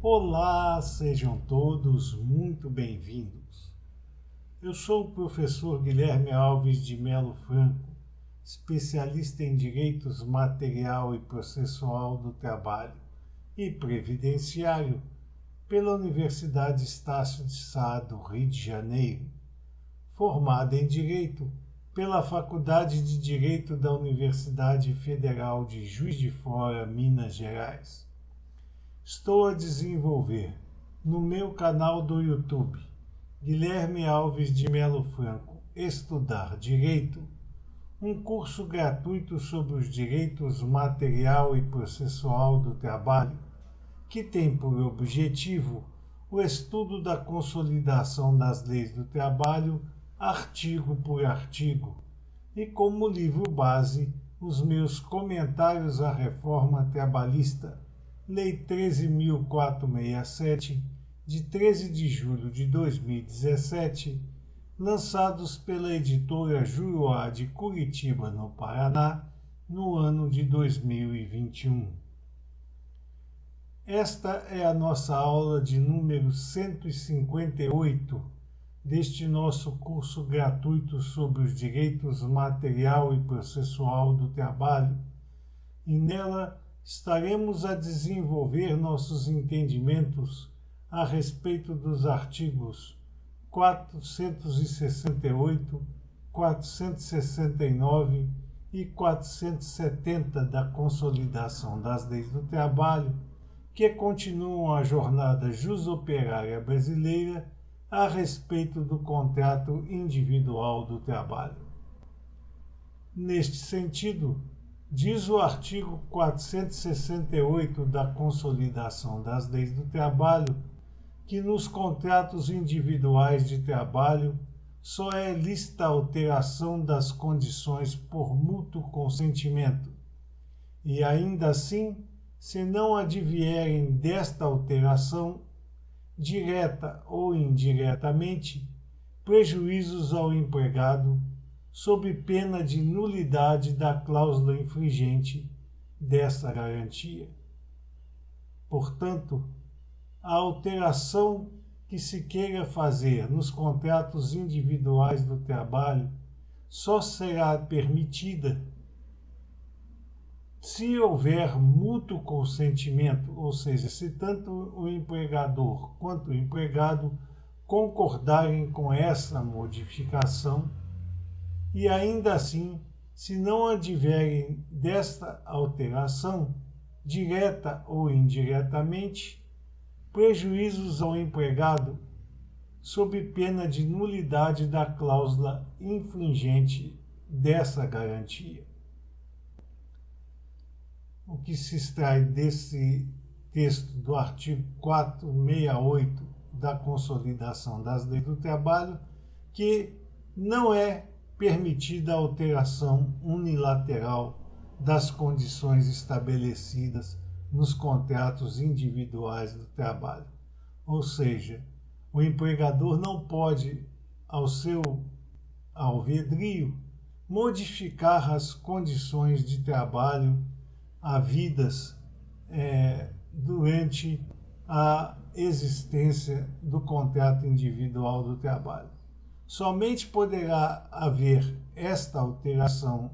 Olá, sejam todos muito bem-vindos. Eu sou o professor Guilherme Alves de Melo Franco, especialista em Direitos Material e Processual do Trabalho e Previdenciário pela Universidade Estácio de Sá do Rio de Janeiro, formado em Direito pela Faculdade de Direito da Universidade Federal de Juiz de Fora, Minas Gerais. Estou a desenvolver no meu canal do YouTube, Guilherme Alves de Melo Franco, Estudar Direito, um curso gratuito sobre os direitos material e processual do trabalho, que tem por objetivo o estudo da consolidação das leis do trabalho, artigo por artigo, e como livro base os meus comentários à reforma trabalhista, Lei 13.467, de 13 de julho de 2017, lançados pela editora Juruá de Curitiba, no Paraná, no ano de 2021. Esta é a nossa aula de número 158 deste nosso curso gratuito sobre os direitos material e processual do trabalho, e nela estaremos a desenvolver nossos entendimentos a respeito dos artigos 468, 469 e 470 da Consolidação das Leis do Trabalho, que continuam a jornada jusoperária brasileira a respeito do contrato individual do trabalho. Neste sentido, diz o artigo 468 da Consolidação das Leis do Trabalho que nos contratos individuais de trabalho só é lícita a alteração das condições por mútuo consentimento, e ainda assim, se não advierem desta alteração, direta ou indiretamente, prejuízos ao empregado, sob pena de nulidade da cláusula infringente dessa garantia. Portanto, a alteração que se queira fazer nos contratos individuais do trabalho só será permitida se houver mútuo consentimento, ou seja, se tanto o empregador quanto o empregado concordarem com essa modificação, e ainda assim, se não advierem desta alteração, direta ou indiretamente, prejuízos ao empregado, sob pena de nulidade da cláusula infringente dessa garantia. O que se extrai desse texto do artigo 468 da Consolidação das Leis do Trabalho, que não é permitida a alteração unilateral das condições estabelecidas nos contratos individuais do trabalho. Ou seja, o empregador não pode, ao seu alvedrio, modificar as condições de trabalho havidas durante a existência do contrato individual do trabalho. Somente poderá haver esta alteração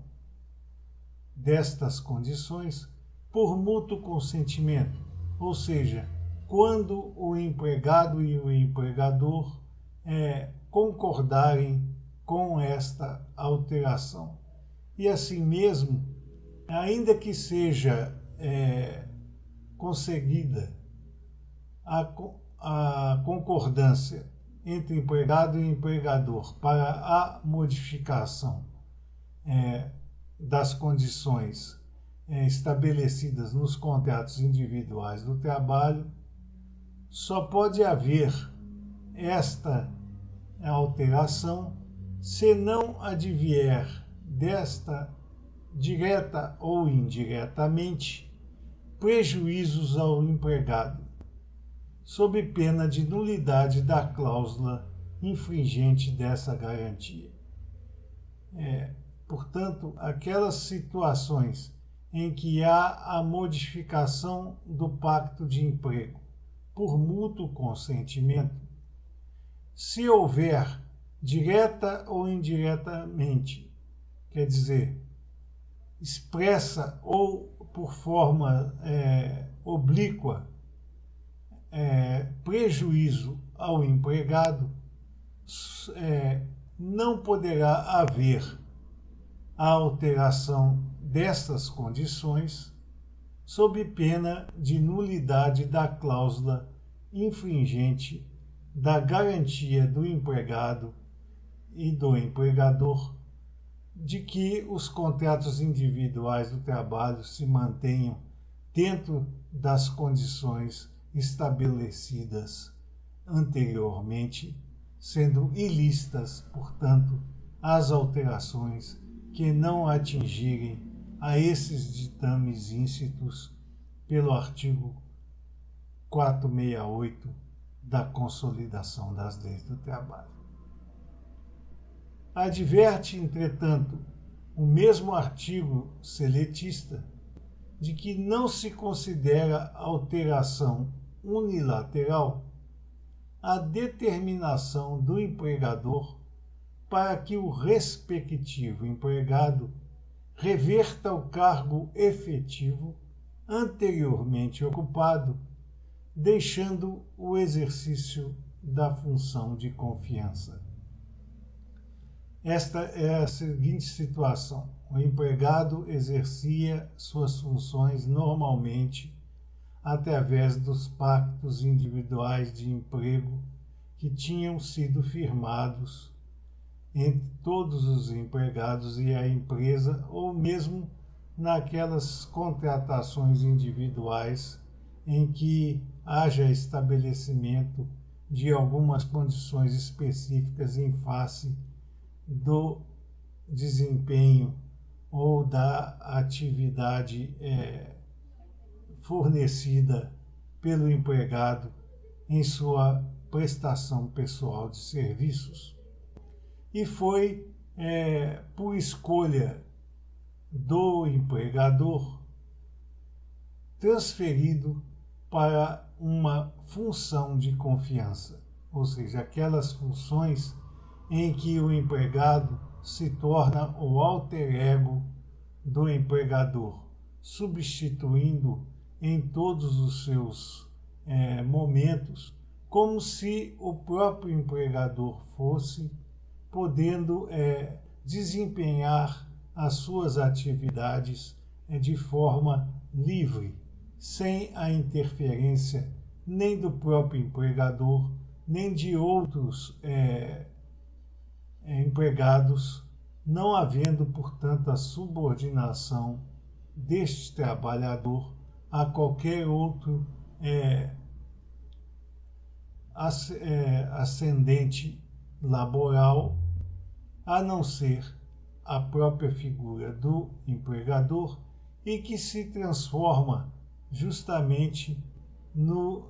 destas condições por mútuo consentimento, ou seja, quando o empregado e o empregador concordarem com esta alteração. E assim mesmo, ainda que seja conseguida a concordância entre empregado e empregador para a modificação das condições estabelecidas nos contratos individuais do trabalho, só pode haver esta alteração se não advier desta, direta ou indiretamente, prejuízos ao empregado, sob pena de nulidade da cláusula infringente dessa garantia. Portanto, aquelas situações em que há a modificação do pacto de emprego por mútuo consentimento, se houver direta ou indiretamente, quer dizer, expressa ou por forma oblíqua, prejuízo ao empregado, não poderá haver a alteração destas condições sob pena de nulidade da cláusula infringente da garantia do empregado e do empregador de que os contratos individuais do trabalho se mantenham dentro das condições estabelecidas anteriormente, sendo ilícitas, portanto, as alterações que não atingirem a esses ditames íncitos pelo artigo 468 da Consolidação das Leis do Trabalho. Adverte, entretanto, o mesmo artigo seletista de que não se considera alteração unilateral a determinação do empregador para que o respectivo empregado reverta o cargo efetivo anteriormente ocupado, deixando o exercício da função de confiança. Esta é a seguinte situação: o empregado exercia suas funções normalmente através dos pactos individuais de emprego que tinham sido firmados entre todos os empregados e a empresa, ou mesmo naquelas contratações individuais em que haja estabelecimento de algumas condições específicas em face do desempenho ou da atividade fornecida pelo empregado em sua prestação pessoal de serviços. E foi por escolha do empregador transferido para uma função de confiança, ou seja, aquelas funções em que o empregado se torna o alter ego do empregador, substituindo em todos os seus momentos, como se o próprio empregador fosse, podendo desempenhar as suas atividades de forma livre, sem a interferência nem do próprio empregador, nem de outros empregados, não havendo, portanto, a subordinação deste trabalhador a qualquer outro ascendente laboral, a não ser a própria figura do empregador, e que se transforma justamente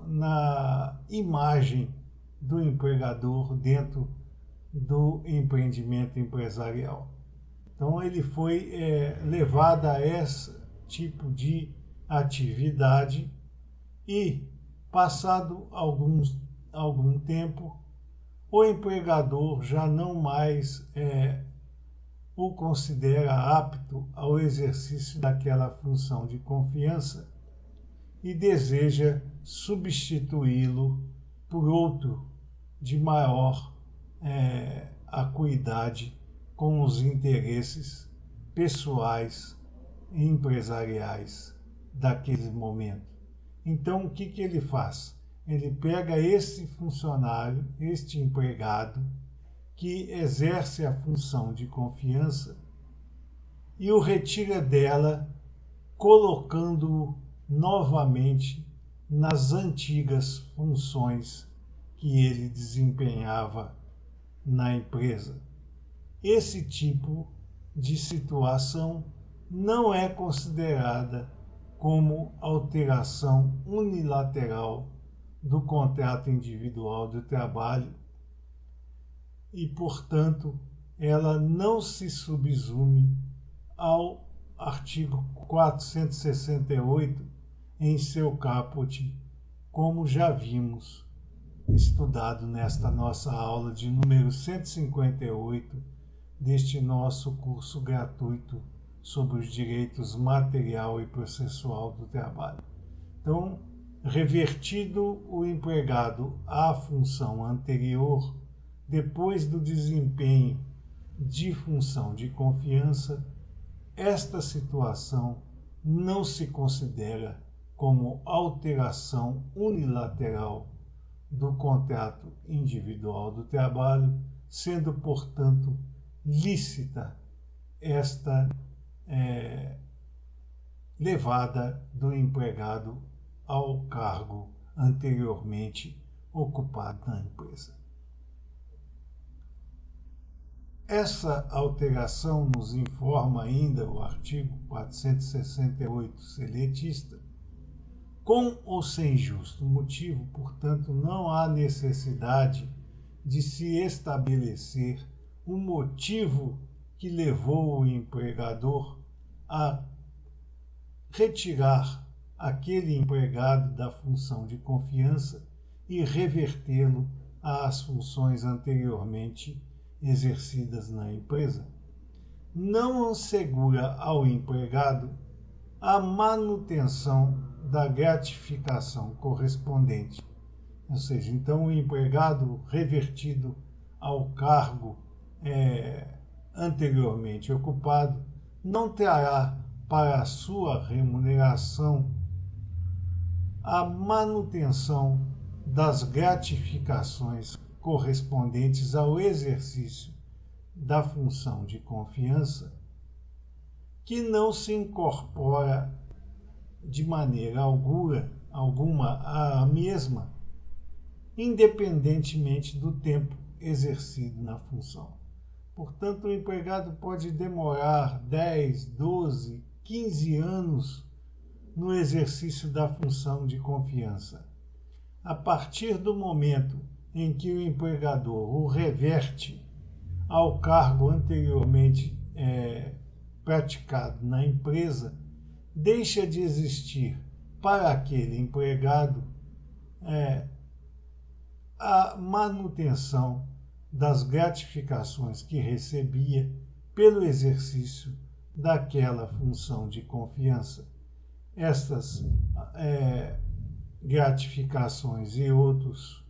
na imagem do empregador dentro do empreendimento empresarial. Então ele foi levado a esse tipo de atividade e, passado algum tempo, o empregador já não mais o considera apto ao exercício daquela função de confiança e deseja substituí-lo por outro de maior acuidade com os interesses pessoais e empresariais daquele momento. Então, o que ele faz? Ele pega esse funcionário, este empregado, que exerce a função de confiança e o retira dela, colocando-o novamente nas antigas funções que ele desempenhava na empresa. Esse tipo de situação não é considerada como alteração unilateral do contrato individual de trabalho e, portanto, ela não se subsume ao artigo 468 em seu caput como já vimos estudado nesta nossa aula de número 158 deste nosso curso gratuito sobre os direitos material e processual do trabalho. Então, revertido o empregado à função anterior, depois do desempenho de função de confiança, esta situação não se considera como alteração unilateral do contrato individual do trabalho, sendo, portanto, lícita esta levada do empregado ao cargo anteriormente ocupado na empresa. Essa alteração nos informa ainda o artigo 468 seletista, com ou sem justo motivo, portanto, não há necessidade de se estabelecer o motivo que levou o empregador a retirar aquele empregado da função de confiança e revertê-lo às funções anteriormente exercidas na empresa. Não assegura ao empregado a manutenção da gratificação correspondente. Ou seja, então o empregado revertido ao cargo anteriormente ocupado não terá para a sua remuneração a manutenção das gratificações correspondentes ao exercício da função de confiança, que não se incorpora de maneira alguma à mesma, independentemente do tempo exercido na função. Portanto, o empregado pode demorar 10, 12, 15 anos no exercício da função de confiança. A partir do momento em que o empregador o reverte ao cargo anteriormente praticado na empresa, deixa de existir para aquele empregado a manutenção das gratificações que recebia pelo exercício daquela função de confiança. Estas gratificações e outras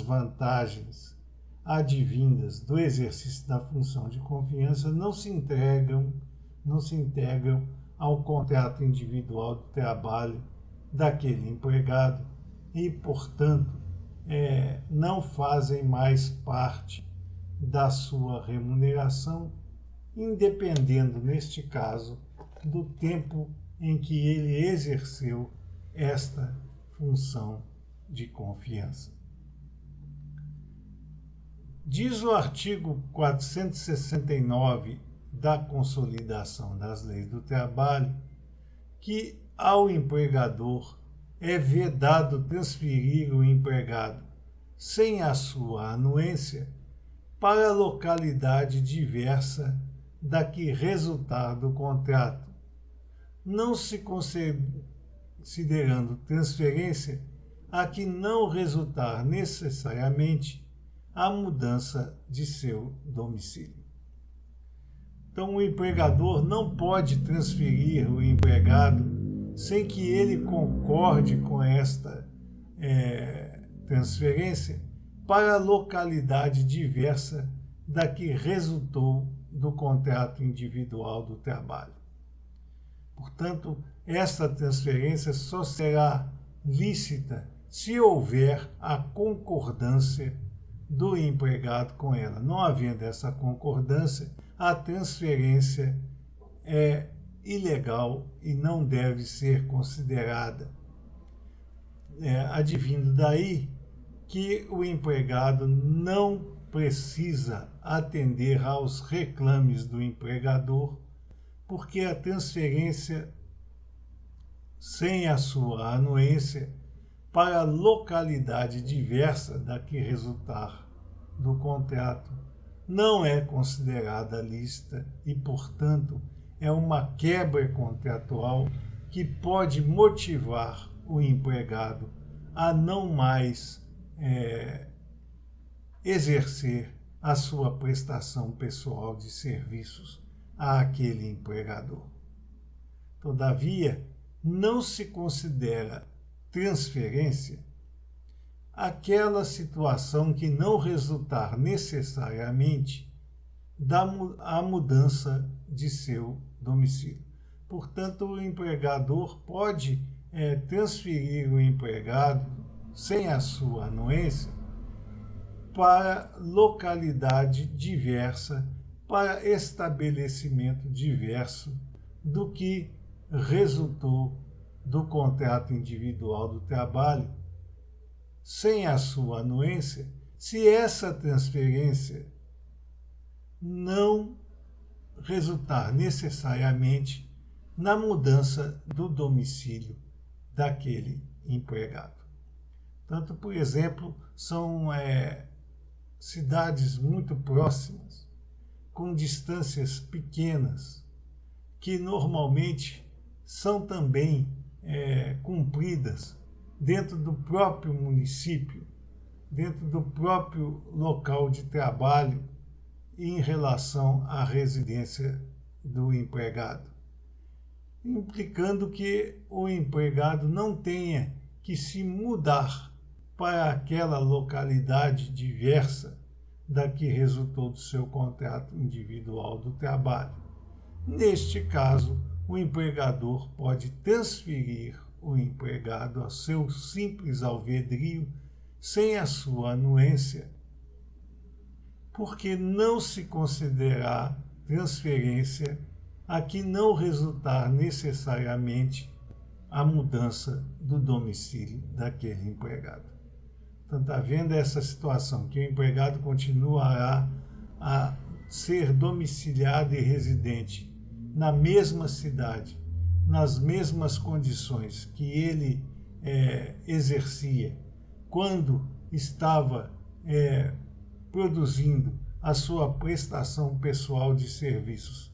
vantagens advindas do exercício da função de confiança não se integram ao contrato individual do trabalho daquele empregado e, portanto, não fazem mais parte da sua remuneração, independendo, neste caso, do tempo em que ele exerceu esta função de confiança. Diz o artigo 469 da Consolidação das Leis do Trabalho que ao empregador é vedado transferir o empregado sem a sua anuência para localidade diversa da que resultar do contrato, não se considerando transferência a que não resultar necessariamente a mudança de seu domicílio. Então, o empregador não pode transferir o empregado sem que ele concorde com esta transferência para a localidade diversa da que resultou do contrato individual do trabalho. Portanto, esta transferência só será lícita se houver a concordância do empregado com ela. Não havendo essa concordância, a transferência é ilegal e não deve ser considerada. Advindo daí que o empregado não precisa atender aos reclames do empregador, porque a transferência sem a sua anuência para localidade diversa da que resultar do contrato não é considerada lícita e, portanto, é uma quebra contratual que pode motivar o empregado a não mais exercer a sua prestação pessoal de serviços àquele empregador. Todavia, não se considera transferência aquela situação que não resultar necessariamente da mudança de seu domicílio. Portanto, o empregador pode transferir o empregado sem a sua anuência para localidade diversa, para estabelecimento diverso do que resultou do contrato individual do trabalho, sem a sua anuência, se essa transferência não resultar necessariamente na mudança do domicílio daquele empregado. Tanto, por exemplo, são cidades muito próximas, com distâncias pequenas, que normalmente são também cumpridas dentro do próprio município, dentro do próprio local de trabalho, em relação à residência do empregado, implicando que o empregado não tenha que se mudar para aquela localidade diversa da que resultou do seu contrato individual do trabalho. Neste caso, o empregador pode transferir o empregado a seu simples alvedrio, sem a sua anuência, porque não se considerar transferência a que não resultar necessariamente a mudança do domicílio daquele empregado. Portanto, havendo essa situação que o empregado continuará a ser domiciliado e residente na mesma cidade, nas mesmas condições que ele exercia quando estava produzindo a sua prestação pessoal de serviços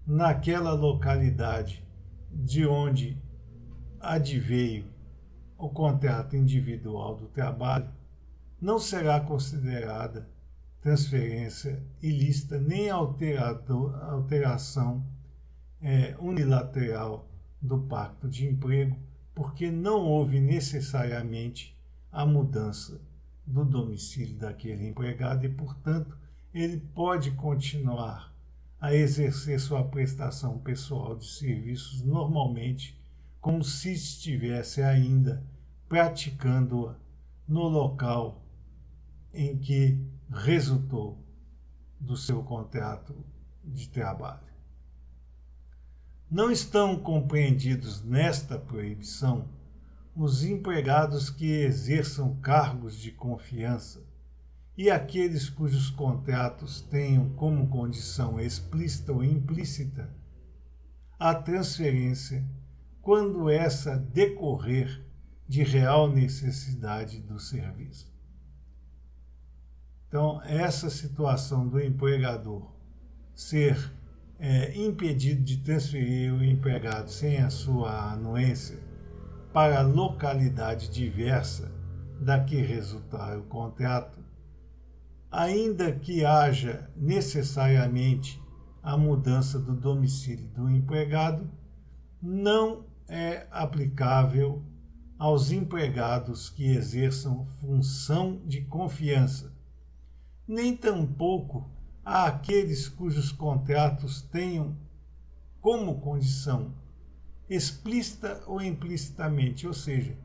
naquela localidade de onde adveio o contrato individual do trabalho, não será considerada transferência ilícita nem alteração unilateral do pacto de emprego, porque não houve necessariamente a mudança do domicílio daquele empregado e, portanto, ele pode continuar a exercer sua prestação pessoal de serviços normalmente, como se estivesse ainda praticando-a no local em que resultou do seu contrato de trabalho. Não estão compreendidos nesta proibição os empregados que exerçam cargos de confiança e aqueles cujos contratos tenham como condição explícita ou implícita a transferência, quando essa decorrer de real necessidade do serviço. Então, essa situação do empregador ser impedido de transferir o empregado sem a sua anuência para a localidade diversa da que resultar o contrato, ainda que haja necessariamente a mudança do domicílio do empregado, não é aplicável aos empregados que exerçam função de confiança, nem tampouco àqueles cujos contratos tenham como condição, explícita ou implicitamente, ou seja,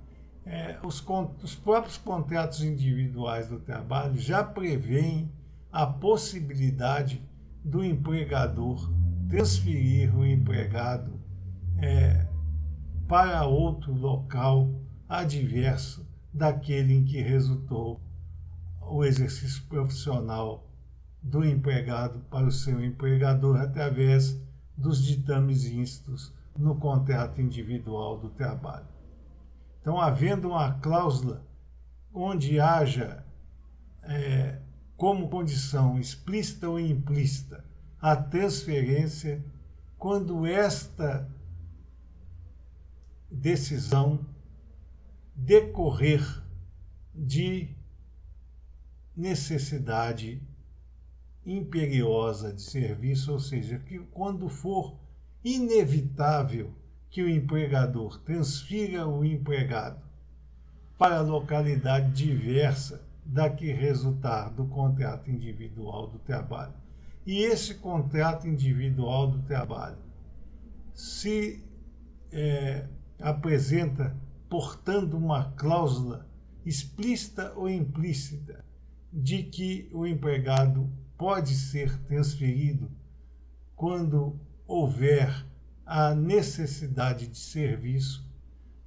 os próprios contratos individuais do trabalho já prevêem a possibilidade do empregador transferir o empregado para outro local adverso daquele em que resultou o exercício profissional do empregado para o seu empregador através dos ditames instos no contrato individual do trabalho. Então, havendo uma cláusula onde haja como condição explícita ou implícita a transferência, quando esta decisão decorrer de necessidade imperiosa de serviço, ou seja, que quando for inevitável que o empregador transfira o empregado para localidade diversa da que resultar do contrato individual do trabalho, e esse contrato individual do trabalho se apresenta portando uma cláusula explícita ou implícita de que o empregado pode ser transferido quando houver a necessidade de serviço,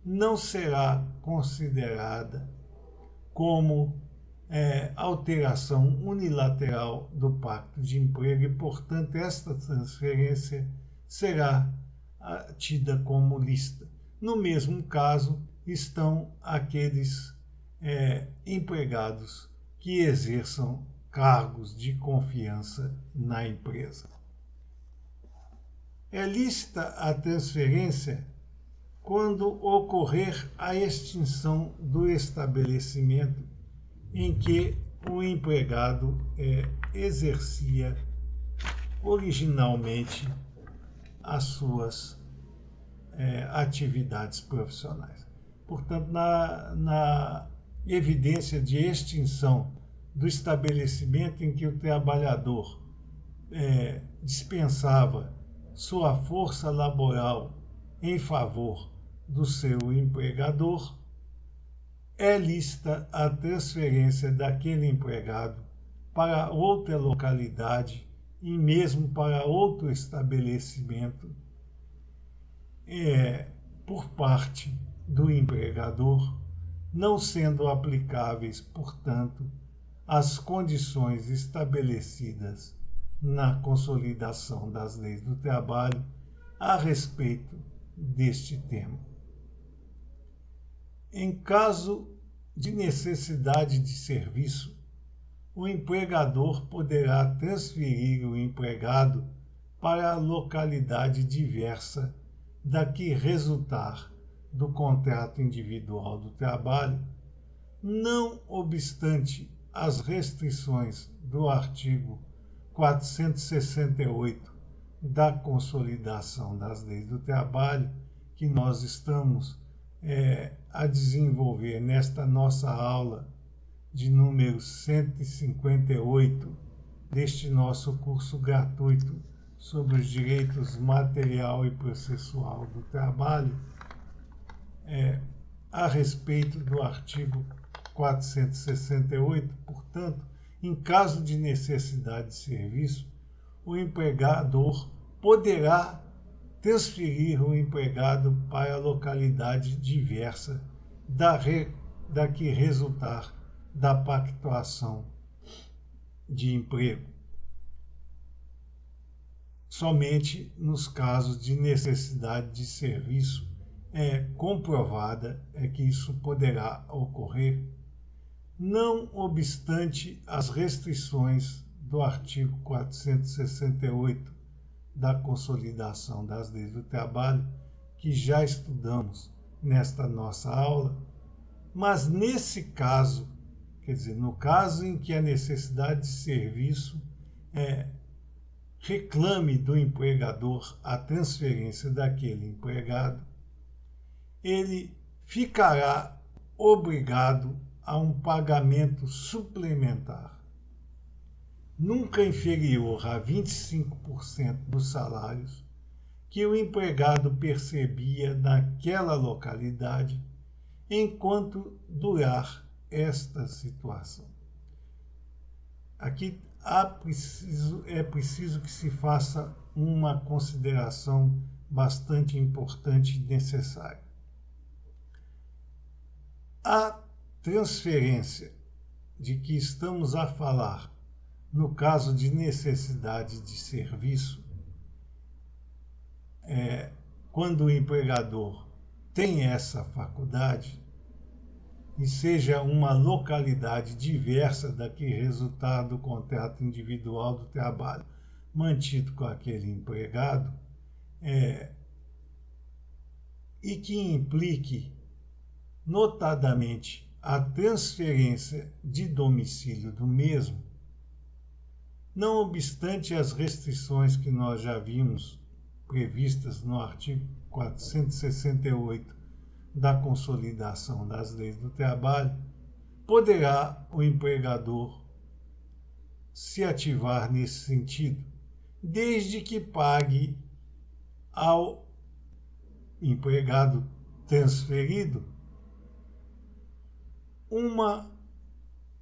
não será considerada como alteração unilateral do pacto de emprego e, portanto, esta transferência será tida como lícita. No mesmo caso estão aqueles empregados que exerçam cargos de confiança na empresa. É lícita a transferência quando ocorrer a extinção do estabelecimento em que o empregado exercia originalmente as suas atividades profissionais. Portanto, na evidência de extinção do estabelecimento em que o trabalhador dispensava sua força laboral em favor do seu empregador, é lícita a transferência daquele empregado para outra localidade e mesmo para outro estabelecimento por parte do empregador, não sendo aplicáveis, portanto, as condições estabelecidas na consolidação das leis do trabalho a respeito deste tema. Em caso de necessidade de serviço, o empregador poderá transferir o empregado para a localidade diversa da que resultar do contrato individual do trabalho, não obstante as restrições do artigo 468 da Consolidação das Leis do Trabalho, que nós estamos a desenvolver nesta nossa aula de número 158 deste nosso curso gratuito sobre os direitos material e processual do trabalho, a respeito do artigo 468, portanto, em caso de necessidade de serviço, o empregador poderá transferir o empregado para a localidade diversa da que resultar da pactuação de emprego. Somente nos casos de necessidade de serviço comprovada que isso poderá ocorrer, não obstante as restrições do artigo 468 da Consolidação das Leis do Trabalho, que já estudamos nesta nossa aula, mas nesse caso, quer dizer, no caso em que a necessidade de serviço reclame do empregador a transferência daquele empregado, ele ficará obrigado a um pagamento suplementar, nunca inferior a 25% dos salários que o empregado percebia naquela localidade enquanto durar esta situação. Aqui é preciso que se faça uma consideração bastante importante e necessária. A transferência de que estamos a falar no caso de necessidade de serviço, quando o empregador tem essa faculdade, e seja uma localidade diversa da que resultar do contrato individual do trabalho mantido com aquele empregado, e que implique notadamente a transferência de domicílio do mesmo, não obstante as restrições que nós já vimos previstas no artigo 468 da Consolidação das Leis do Trabalho, poderá o empregador se ativar nesse sentido, desde que pague ao empregado transferido uma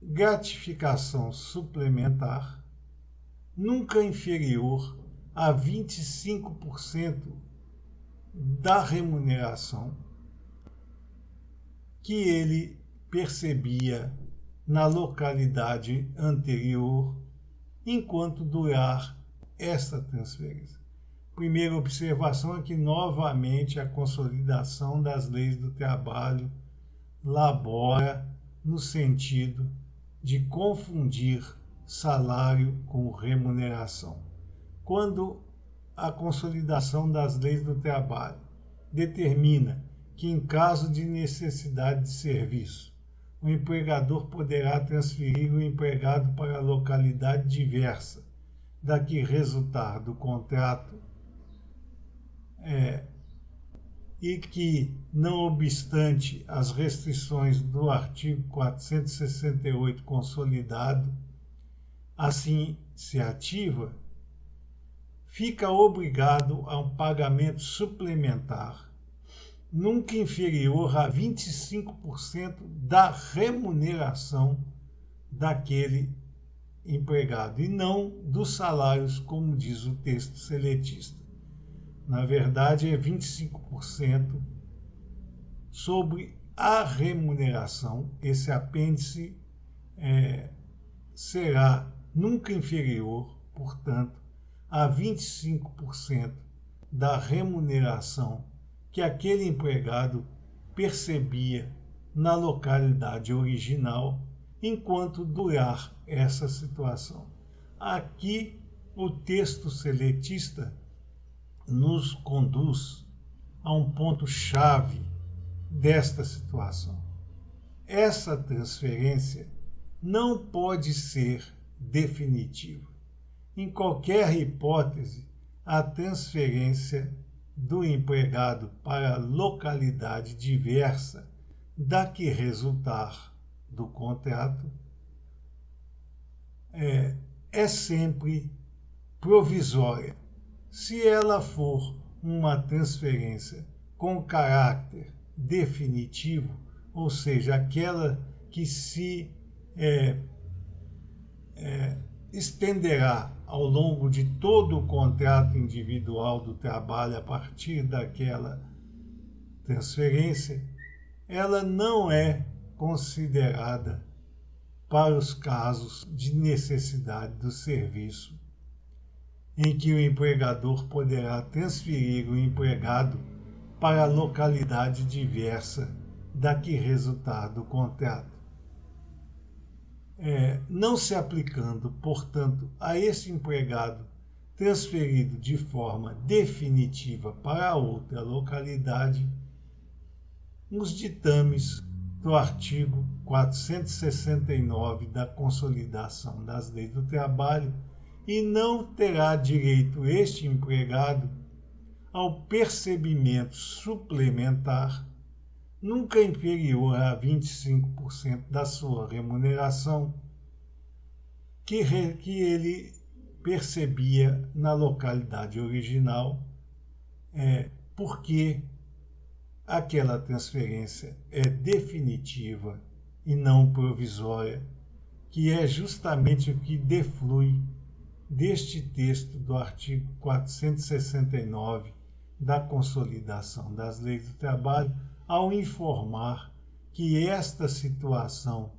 gratificação suplementar nunca inferior a 25% da remuneração que ele percebia na localidade anterior enquanto durar esta transferência. Primeira observação é que, novamente, a Consolidação das Leis do Trabalho labora no sentido de confundir salário com remuneração. Quando a Consolidação das Leis do Trabalho determina que, em caso de necessidade de serviço, o empregador poderá transferir o empregado para a localidade diversa da que resultar do contrato, e que, não obstante as restrições do artigo 468 consolidado, assim se ativa, fica obrigado a um pagamento suplementar, nunca inferior a 25% da remuneração daquele empregado, e não dos salários, como diz o texto seletista. Na verdade, é 25% sobre a remuneração. Esse apêndice será nunca inferior, portanto, a 25% da remuneração que aquele empregado percebia na localidade original enquanto durar essa situação. Aqui, o texto seletista nos conduz a um ponto-chave desta situação. Essa transferência não pode ser definitiva. Em qualquer hipótese, a transferência do empregado para a localidade diversa da que resultar do contrato é sempre provisória. Se ela for uma transferência com caráter definitivo, ou seja, aquela que se estenderá ao longo de todo o contrato individual do trabalho a partir daquela transferência, ela não é considerada para os casos de necessidade do serviço, em que o empregador poderá transferir o empregado para a localidade diversa da que resultar do contrato. Não se aplicando, portanto, a esse empregado transferido de forma definitiva para outra localidade, nos ditames do artigo 469 da Consolidação das Leis do Trabalho, e não terá direito este empregado ao percebimento suplementar nunca inferior a 25% da sua remuneração que ele percebia na localidade original, porque aquela transferência é definitiva e não provisória, que é justamente o que deflui deste texto do artigo 469 da Consolidação das Leis do Trabalho, ao informar que esta situação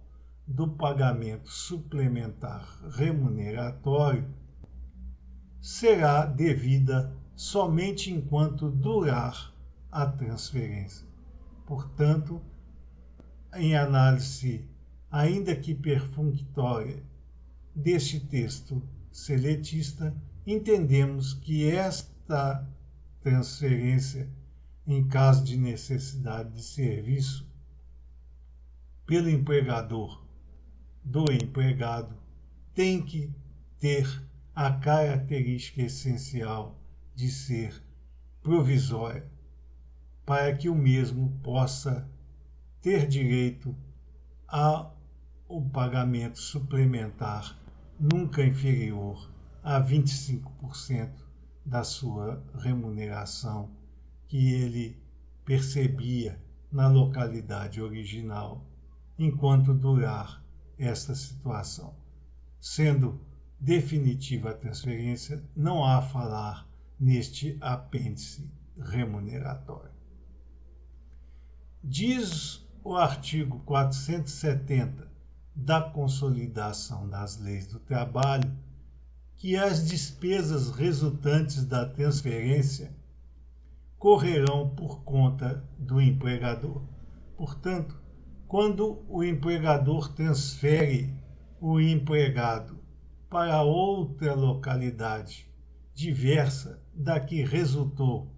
do pagamento suplementar remuneratório será devida somente enquanto durar a transferência. Portanto, em análise, ainda que perfunctória, deste texto seletista, entendemos que esta transferência, em caso de necessidade de serviço, pelo empregador do empregado tem que ter a característica essencial de ser provisória, para que o mesmo possa ter direito ao pagamento suplementar nunca inferior a 25% da sua remuneração que ele percebia na localidade original, enquanto durar esta situação. Sendo definitiva a transferência, não há a falar neste apêndice remuneratório. Diz o artigo 470 da Consolidação das Leis do Trabalho que as despesas resultantes da transferência correrão por conta do empregador. Portanto, quando o empregador transfere o empregado para outra localidade diversa da que resultou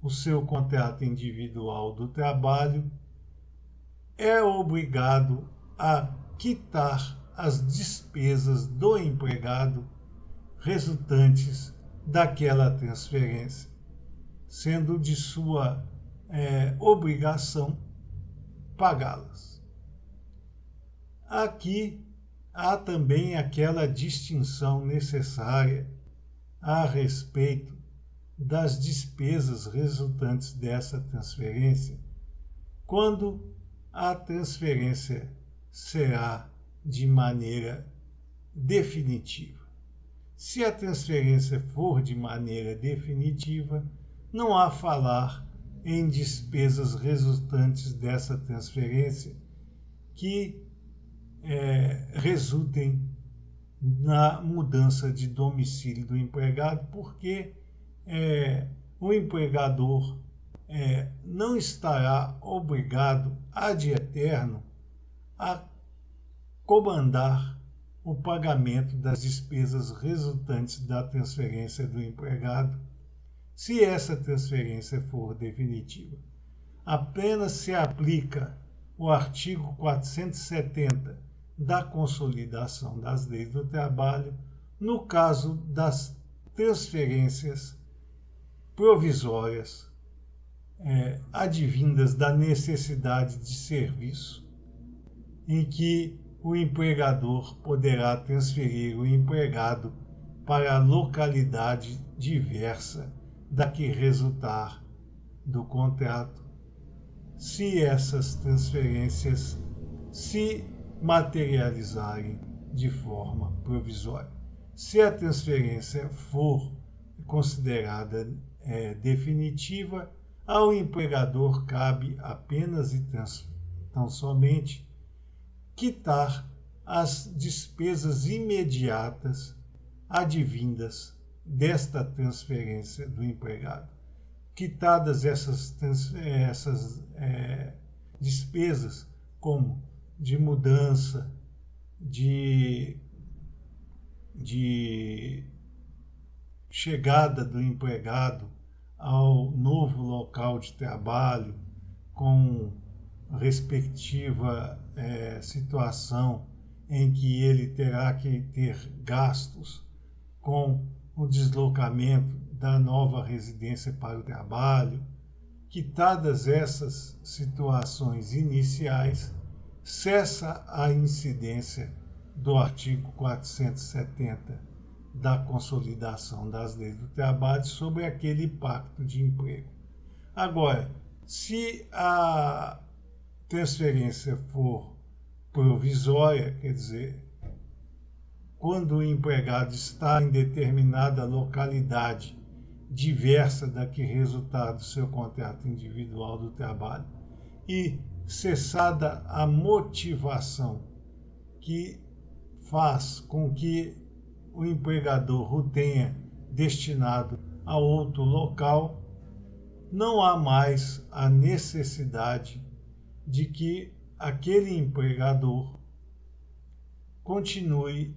o seu contrato individual do trabalho, é obrigado a quitar as despesas do empregado resultantes daquela transferência, sendo de sua obrigação pagá-las. Aqui há também aquela distinção necessária a respeito das despesas resultantes dessa transferência, quando a transferência será de maneira definitiva. Se a transferência for de maneira definitiva, não há falar em despesas resultantes dessa transferência que resultem na mudança de domicílio do empregado, porque o empregador não estará obrigado ad eterno a comandar o pagamento das despesas resultantes da transferência do empregado, se essa transferência for definitiva. Apenas se aplica o artigo 470 da Consolidação das Leis do Trabalho no caso das transferências provisórias advindas da necessidade de serviço, em que o empregador poderá transferir o empregado para a localidade diversa da que resultar do contrato, se essas transferências se materializarem de forma provisória. Se a transferência for considerada definitiva, ao empregador cabe apenas e tão somente quitar as despesas imediatas advindas desta transferência do empregado. Quitadas essas despesas, como de mudança, de chegada do empregado ao novo local de trabalho, com respectiva situação em que ele terá que ter gastos com o deslocamento da nova residência para o trabalho. Quitadas essas situações iniciais, cessa a incidência do artigo 470 da Consolidação das Leis do Trabalho sobre aquele pacto de emprego. Agora, se a transferência for provisória, quer dizer, quando o empregado está em determinada localidade diversa da que resultar do seu contrato individual do trabalho e cessada a motivação que faz com que o empregador o tenha destinado a outro local, não há mais a necessidade de que aquele empregador continue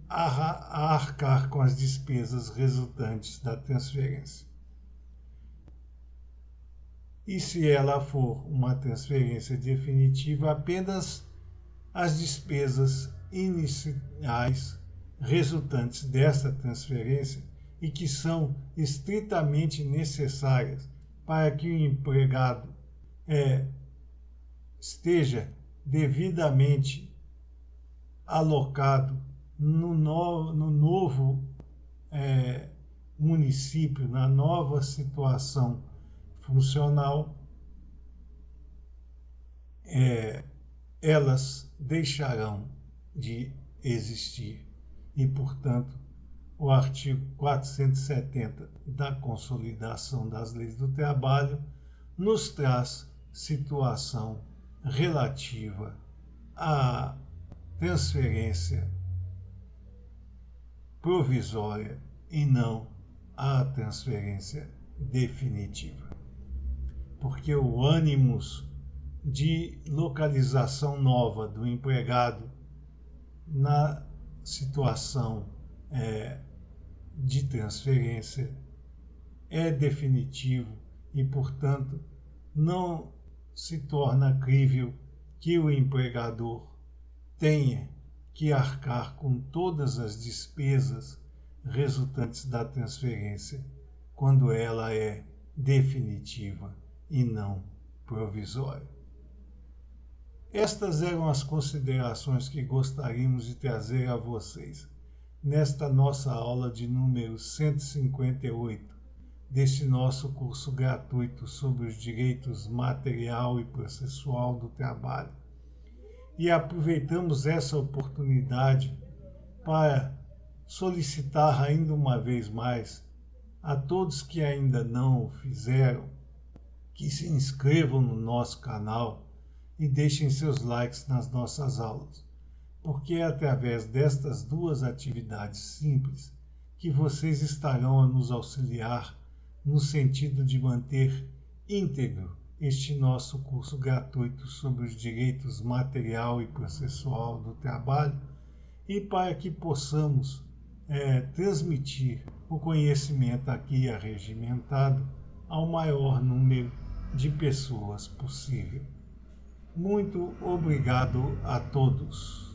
a arcar com as despesas resultantes da transferência. E se ela for uma transferência definitiva, apenas as despesas iniciais resultantes dessa transferência e que são estritamente necessárias para que o empregado esteja devidamente alocado no novo município, na nova situação funcional, elas deixarão de existir e, portanto, o artigo 470 da Consolidação das Leis do Trabalho nos traz situação relativa à transferência provisória e não à transferência definitiva. Porque o ânimos de localização nova do empregado na situação de transferência é definitivo e, portanto, não se torna crível que o empregador tenha que arcar com todas as despesas resultantes da transferência quando ela é definitiva e não provisória. Estas eram as considerações que gostaríamos de trazer a vocês nesta nossa aula de número 158 deste nosso curso gratuito sobre os direitos material e processual do trabalho. E aproveitamos essa oportunidade para solicitar ainda uma vez mais a todos que ainda não o fizeram, que se inscrevam no nosso canal e deixem seus likes nas nossas aulas, porque é através destas duas atividades simples que vocês estarão a nos auxiliar no sentido de manter íntegro este nosso curso gratuito sobre os direitos material e processual do trabalho e para que possamos transmitir o conhecimento aqui arregimentado ao maior número de pessoas possível. Muito obrigado a todos.